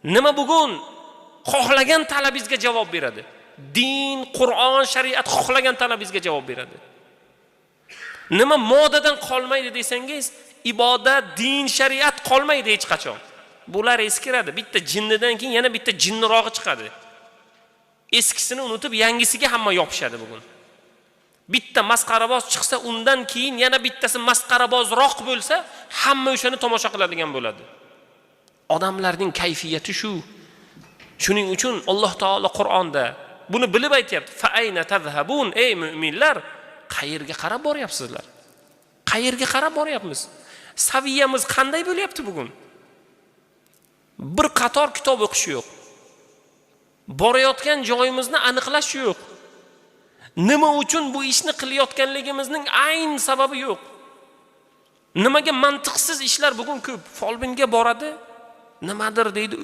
Nima bugun xohlagan talabingizga javob beradi. Din, Qur'on, shariat xohlagan talabingizga javob beradi. Nima modadan qolmaydi desangiz, ibodat, din, shariat qolmaydi hech qachon. Bular eskiradi. Bitta jinnidan keyin yana bitta jinnirog'i chiqadi. Eskisini unutib yangisiga hamma yopishadi bugun. Bitta masqaraboz chiqsa, undan keyin yana bittasi masqarabozroq bo'lsa, hamma o'shani tomosha qiladigan bo'ladi. Odamlarning kayfiyati shu. Shuning uchun Alloh taolo Qur'onda buni bilib aytayapti. Fa ayna tazhabun? Ey mu'minlar, qayerga qarab boryapsizlar? Qayerga qarab boryapmiz? Saviyamiz qanday bo'lyapti bugun? Bir qator kitob o'qish yo'q. Borayotgan joyimizni aniqlash yo'q. Nima uchun bu ishni qilayotganligimizning ayn sababi yo'q. Nimaga mantiqsiz ishlar bugun ko'p? Folbinga boradi, nimadir deydi.